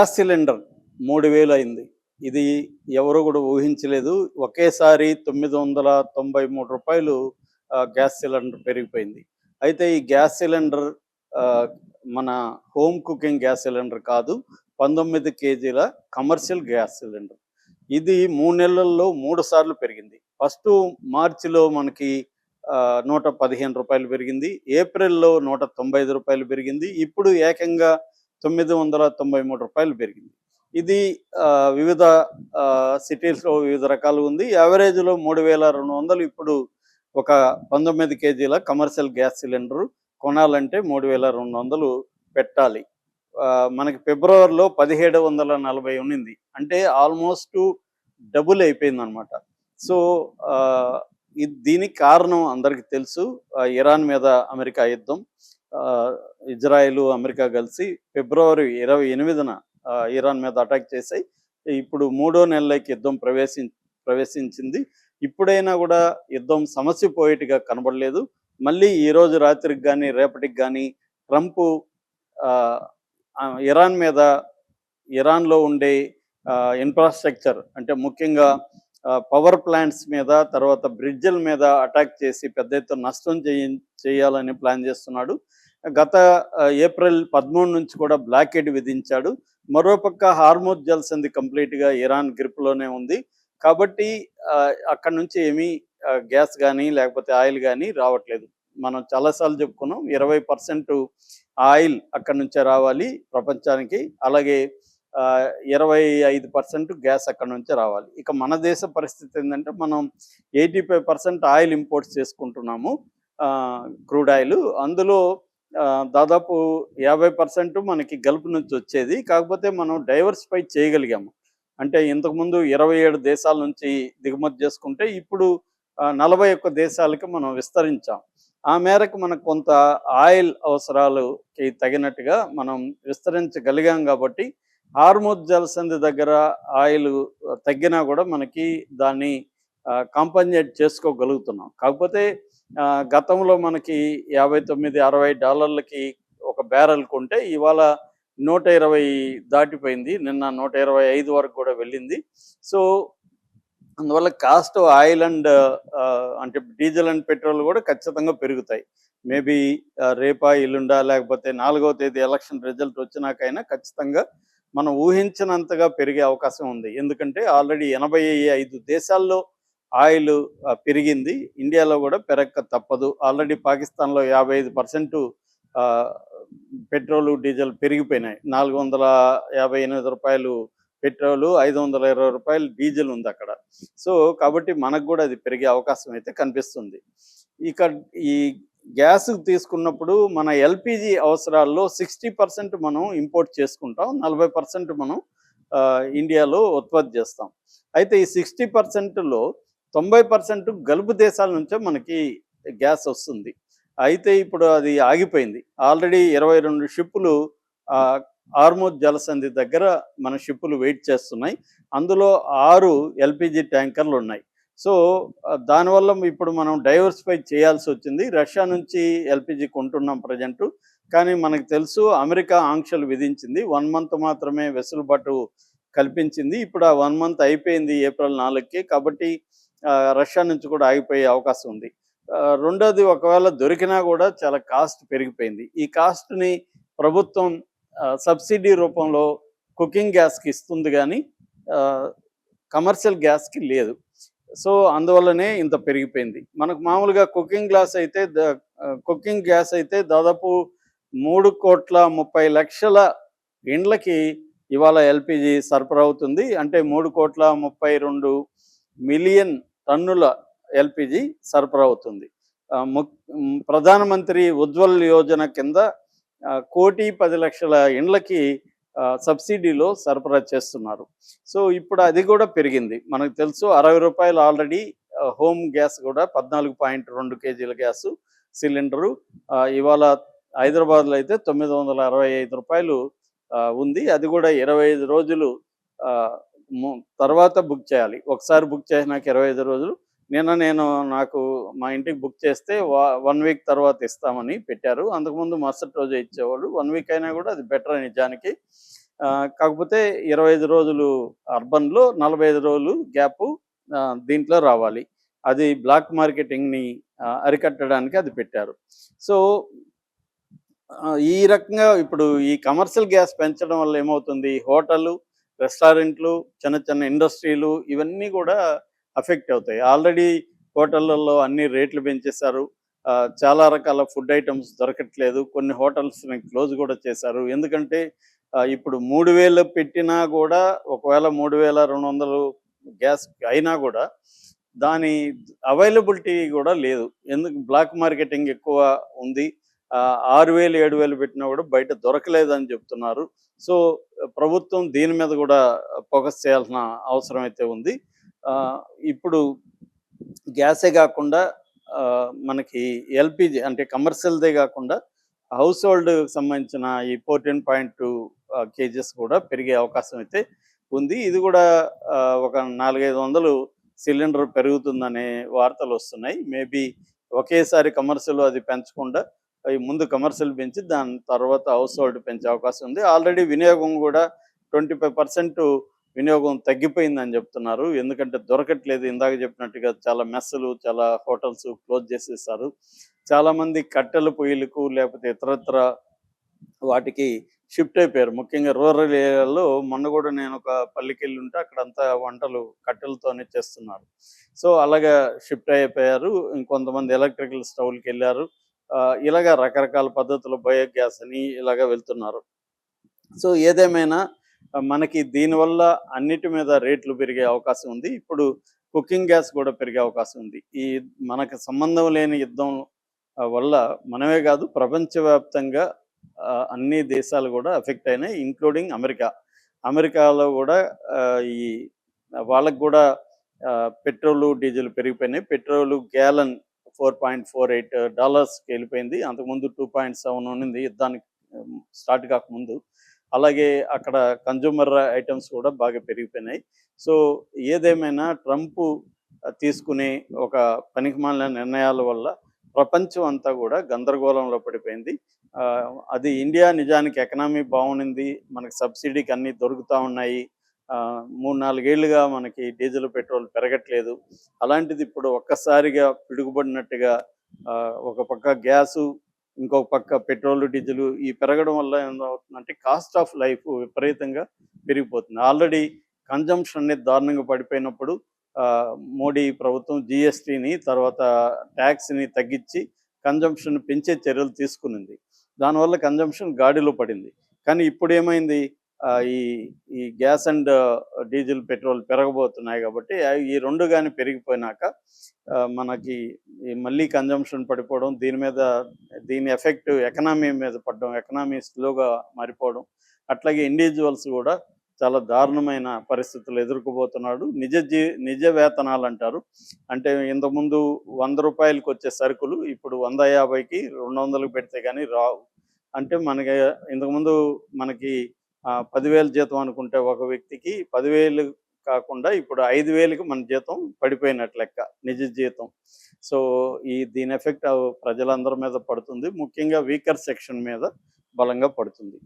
Gas cylinder 3000 అయింది. ఇది ఎవరు కూడా ఊహించలేదు. ఒకేసారి రూ. 993 గ్యాస్ సిలిండర్ పెరిగిపోయింది. అయితే ఈ గ్యాస్ సిలిండర్ ఆహ్, మన హోమ్ కుకింగ్ గ్యాస్ సిలిండర్ కాదు. 19 కేజీల కమర్షియల్ గ్యాస్ సిలిండర్. ఇది 3 నెలల్లో 3 సార్లు పెరిగింది. ఫస్టు మార్చిలో మనకి రూ. 115 పెరిగింది. ఏప్రిల్‌లో రూ. 195 పెరిగింది. ఇప్పుడు ఏకంగా రూ. 993 పెరిగింది. ఇది వివిధ సిటీస్‌లో వివిధ రకాలుగా ఉంది. యావరేజ్‌లో 3200 ఇప్పుడు ఒక 19 కేజీల కమర్షియల్ గ్యాస్ సిలిండర్ కొనాలంటే 3200 పెట్టాలి. మనకి ఫిబ్రవరిలో 1740 ఉన్నింది. అంటే ఆల్మోస్ట్ డబుల్ అయిపోయిందనమాట. సో, దీనికి కారణం అందరికీ తెలుసు. ఇరాన్ మీద అమెరికా యుద్ధం. ఇజ్రాయెల్, అమెరికా కలిసి ఫిబ్రవరి 28న ఇరాన్ మీద అటాక్ చేశాయి. ఇప్పుడు 3వ నెలలోకి యుద్ధం ప్రవేశించింది. ఇప్పుడైనా కూడా యుద్ధం సమస్య పోయేట్టుగా కనబడలేదు. మళ్ళీ ఈరోజు రాత్రికి కానీ రేపటికి కానీ ట్రంప్ ఇరాన్ మీద, ఇరాన్లో ఉండే ఇన్ఫ్రాస్ట్రక్చర్ అంటే ముఖ్యంగా పవర్ ప్లాంట్స్ మీద, తర్వాత బ్రిడ్జిల మీద అటాక్ చేసి పెద్ద ఎత్తున నష్టం చేయాలని ప్లాన్ చేస్తున్నాడు. గత ఏప్రిల్ 13 నుంచి కూడా బ్లాకేడ్ విధించాడు. మరోపక్క హార్మోజ్ జలసంధి కంప్లీట్గా ఇరాన్ గ్రిప్లోనే ఉంది. కాబట్టి అక్కడ నుంచి ఏమీ గ్యాస్ కానీ లేకపోతే ఆయిల్ కానీ రావట్లేదు. మనం చాలాసార్లు చెప్పుకున్నాం, 20% ఆయిల్ అక్కడి నుంచే రావాలి ప్రపంచానికి. అలాగే 25% గ్యాస్ అక్కడ నుంచే రావాలి. ఇక మన దేశ పరిస్థితి ఏంటంటే, మనం 85% ఆయిల్ ఇంపోర్ట్స్ చేసుకుంటున్నాము, క్రూడ్ ఆయిల్. అందులో దాదాపు 50% మనకి గల్ఫ్ నుంచి వచ్చేది. కాకపోతే మనం డైవర్సిఫై చేయగలిగాము. అంటే ఇంతకుముందు 27 దేశాల నుంచి దిగుమతి చేసుకుంటే ఇప్పుడు 41 దేశాలకి మనం విస్తరించాం. ఆ మేరకు మనకు కొంత ఆయిల్ అవసరాలకి తగినట్టుగా మనం విస్తరించగలిగాం. కాబట్టి హార్మోజ్ జలసంధి దగ్గర ఆయిల్ తగ్గినా కూడా మనకి దాన్ని కాంపన్సేట్ చేసుకోగలుగుతున్నాం. కాకపోతే గతంలో మనకి $59-60 ఒక బ్యారెల్ కొంటే ఇవాళ 120 దాటిపోయింది. నిన్న 125 వరకు కూడా వెళ్ళింది. సో అందువల్ల కాస్ట్ ఆయిల్ అండ్ అంటే డీజిల్ అండ్ పెట్రోల్ కూడా ఖచ్చితంగా పెరుగుతాయి. మేబీ రేపా ఎల్లుండా లేకపోతే 4వ తేదీ ఎలక్షన్ రిజల్ట్ వచ్చినాకైనా ఖచ్చితంగా మనం ఊహించినంతగా పెరిగే అవకాశం ఉంది. ఎందుకంటే ఆల్రెడీ 85 దేశాల్లో ఆయిల్ పెరిగింది. ఇండియాలో కూడా పెరగక తప్పదు. ఆల్రెడీ పాకిస్తాన్లో 55% పెట్రోలు, డీజిల్ పెరిగిపోయినాయి. $458 పెట్రోలు, $520 డీజిల్ ఉంది అక్కడ. సో కాబట్టి మనకు కూడా అది పెరిగే అవకాశం అయితే కనిపిస్తుంది. ఇక ఈ గ్యాస్ తీసుకున్నప్పుడు మన ఎల్పిజి అవసరాల్లో 60% మనం ఇంపోర్ట్ చేసుకుంటాం, 40% మనం ఇండియాలో ఉత్పత్తి చేస్తాం. అయితే ఈ 60%లో 90% గల్ఫ్ దేశాల నుంచే మనకి గ్యాస్ వస్తుంది. అయితే ఇప్పుడు అది ఆగిపోయింది. ఆల్రెడీ 22 షిప్పులు హార్మోజ్ జలసంధి దగ్గర మన షిప్పులు వెయిట్ చేస్తున్నాయి. అందులో 6 ఎల్పిజి ట్యాంకర్లు ఉన్నాయి. సో దానివల్ల ఇప్పుడు మనం డైవర్సిఫై చేయాల్సి వచ్చింది. రష్యా నుంచి ఎల్పిజి కొంటున్నాం ప్రజెంటు. కానీ మనకు తెలుసు, అమెరికా ఆంక్షలు విధించింది. 1 మంత్ మాత్రమే వెసులుబాటు కల్పించింది. ఇప్పుడు ఆ 1 మంత్ అయిపోయింది ఏప్రిల్ 4కి. కాబట్టి రష్యా నుంచి కూడా ఆగిపోయే అవకాశం ఉంది. రెండోది, ఒకవేళ దొరికినా కూడా చాలా కాస్ట్ పెరిగిపోయింది. ఈ కాస్ట్ని ప్రభుత్వం సబ్సిడీ రూపంలో కుకింగ్ గ్యాస్కి ఇస్తుంది, కానీ కమర్షియల్ గ్యాస్కి లేదు. సో అందువల్లనే ఇంత పెరిగిపోయింది. మనకు మామూలుగా కుకింగ్ గ్యాస్ అయితే దాదాపు 3,30,00,000 ఇండ్లకి ఇవాళ ఎల్పిజి సరఫరా అవుతుంది. అంటే 3,32,000,000 టన్నుల ఎల్పిజి సరఫరా అవుతుంది. ప్రధానమంత్రి ఉజ్వల్ యోజన కింద 1,10,00,000 ఇండ్లకి సబ్సిడీలో సరఫరా చేస్తున్నారు. సో ఇప్పుడు అది కూడా పెరిగింది. మనకు తెలుసు, ₹60 ఆల్రెడీ హోమ్ గ్యాస్ కూడా 14.2 కేజీల గ్యాసు సిలిండరు ఇవాళ హైదరాబాద్లో అయితే ₹965 ఉంది. అది కూడా 25 రోజులు తర్వాత బుక్ చేయాలి. ఒకసారి బుక్ చేసినాక 25 రోజులు. నాకు మా ఇంటికి బుక్ చేస్తే 1 వీక్ తర్వాత ఇస్తామని పెట్టారు. అంతకుముందు మరుసటి రోజే ఇచ్చేవాళ్ళు. 1 వీక్ అయినా కూడా అది బెటర్ నిజానికి. కాకపోతే 25 రోజులు అర్బన్‌లో, 45 రోజులు గ్యాపు దీంట్లో రావాలి. అది బ్లాక్ మార్కెటింగ్‌ని అరికట్టడానికి అది పెట్టారు. సో, ఈ రకంగా ఇప్పుడు ఈ కమర్షియల్ గ్యాస్ పెంచడం వల్ల ఏమవుతుంది, హోటళ్ళు, రెస్టారెంట్లు, చిన్న చిన్న ఇండస్ట్రీలు ఇవన్నీ గూడా అఫెక్ట్ అవుతాయి. ఆల్రెడీ హోటళ్ళల్లో అన్ని రేట్లు పెంచేశారు. చాలా రకాల ఫుడ్ ఐటెమ్స్ దొరకట్లేదు. కొన్ని హోటల్స్‌ని క్లోజ్ గూడా చేశారు. ఎందుకంటే ఇప్పుడు 3000 పెట్టినా గూడా, ఒకవేళ 3200 గ్యాస్ అయినా గూడా దాని అవైలబిలిటీ గూడా లేదు. ఎందుకు బ్లాక్ మార్కెటింగ్ ఎక్కువ ఉంది. 6000, 7000 పెట్టినా గూడా బయట దొరకలేదని జెప్తున్నారు. సో, ప్రభుత్వం దీని మీద గూడా ఫోకస్ చేయాల్సిన అవసరం అయితే ఉంది. ఆహ్, ఇప్పుడు గ్యాసే గాకుండా మనకి ఎల్‌పీజీ అంటే కమర్షియల్‌దే గాకుండా హౌస్ హోల్డ్‌కి సంబంధించిన ఈ 14.2 కేజెస్ కూడా పెరిగే అవకాశం అయితే ఉంది. ఇది గూడా ఒక 4, 500 సిలిండర్ పెరుగుతుందనే వార్తలొస్తున్నాయి. మేబీ ఒకేసారి కమర్షియల్ అది పెంచకుండా ఈ ముందు కమర్షియల్ పెంచి దాని తర్వాత హౌస్ హోల్డ్ పెంచే అవకాశం ఉంది. ఆల్రెడీ వినియోగం గూడా 25% వినియోగం తగ్గిపోయిందని జెప్తున్నారు. ఎందుకంటే దొరకట్లేదు. ఇందాక జెప్పినట్టుగా చాలా మెస్సులు, చాలా హోటల్స్ క్లోజ్ జేసేశారు. చాలామంది కట్టెల పొయ్యిలకు లేకపోతే ఇతరత్ర వాటికి షిఫ్ట్ అయిపోయారు. ముఖ్యంగా రూరల్ ఏరియాలో మొన్న గూడా నేనొక పల్లెకెళ్ళుంటే అక్కడంతా వంటలు కట్టెలతోనే చేస్తున్నారు. సో, అలాగా షిఫ్ట్ అయిపోయారు. ఇంకొంతమంది ఎలక్ట్రికల్ స్టవ్‌లకెళ్లారు. ఇలాగ రకరకాల పద్ధతులు బయోగ్యాస్ అని ఇలాగ వెళ్తున్నారు. సో, ఏదేమైనా మనకి దీనివల్ల అన్నిటి మీద రేట్లు పెరిగే అవకాశం ఉంది. ఇప్పుడు కుకింగ్ గ్యాస్ గూడా పెరిగే అవకాశం ఉంది. మనకు సంబంధం లేని యుద్ధం వల్ల మనమే గాదు, ప్రపంచవ్యాప్తంగా అన్ని దేశాలు గూడా ఎఫెక్ట్ అయినాయి. Including America. అమెరికాలో గూడా ఈ వాళ్ళకి గూడా పెట్రోలు, డీజిల్ పెరిగిపోయినాయి. పెట్రోలు గ్యాలన్ $4.48కి వెళ్ళిపోయింది. అంతకుముందు 2.7 ఉన్నింది యుద్ధానికి స్టార్ట్ కాకముందు. అలాగే అక్కడ కన్జ్యూమర్ ఐటెమ్స్ కూడా బాగా పెరిగిపోయినాయి. సో, ఏదేమైనా ట్రంపు తీసుకునే ఒక పనికిమాలిన నిర్ణయాల వల్ల ప్రపంచం అంతా గూడా గందరగోళంలో పడిపోయింది. అది ఇండియా నిజానికి ఎకనామీ బాగుండింది. మనకు సబ్సిడీకి అన్నీ దొరుకుతా ఉన్నాయి. 3, 4 ఏళ్లుగా మనకి డీజిల్, పెట్రోల్ పెరగట్లేదు. అలాంటిది ఇప్పుడు ఒక్కసారిగా పిడుగుపడినట్టుగా ఒక పక్క గ్యాసు, ఇంకొక పక్క పెట్రోలు, డీజిలు ఈ పెరగడం వల్ల ఏమవుతుందంటే కాస్ట్ ఆఫ్ లైఫ్ విపరీతంగా పెరిగిపోతుంది. ఆల్రెడీ కన్జంప్షన్ అనేది దారుణంగా పడిపోయినప్పుడు మోడీ ప్రభుత్వం జీఎస్టీని తర్వాత ట్యాక్స్‌ని తగ్గించి కన్జంప్షన్ పెంచే చర్యలు తీసుకునింది. దానివల్ల కన్జంప్షన్ గాడిలో పడింది. కానీ ఇప్పుడేమైంది, ఈ ఈ గ్యాస్ అండ్ డీజిల్, పెట్రోల్ పెరగబోతున్నాయి కాబట్టి ఈ 2 గాని పెరిగిపోయినాక మనకి మళ్ళీ కన్జంప్షన్ పడిపోవడం, దీని ఎఫెక్ట్ ఎకనామీ మీద పడడం, ఎకనామీ స్లోగా మారిపోవడం, అట్లాగే ఇండివిడ్యువల్స్ గూడా చాలా దారుణమైన పరిస్థితులు ఎదుర్కోబోతున్నాడు. నిజ వేతనాలంటారు. అంటే ఇంతకుముందు రూ. 100కి వచ్చే సరుకులు ఇప్పుడు 150కి, 200కి పెడితే గాని రావు. అంటే ఇంతకుముందు మనకి 10,000 జీతం అనుకుంటే ఒక వ్యక్తికి 10,000 కాకుండా ఇప్పుడు 5,000కి మన జీతం పడిపోయినట్టు లెక్క, నిజ జీతం. సో, దీని ఎఫెక్ట్ ప్రజలందరి మీద పడుతుంది. ముఖ్యంగా వీకర్ సెక్షన్ మీద బలంగా పడుతుంది.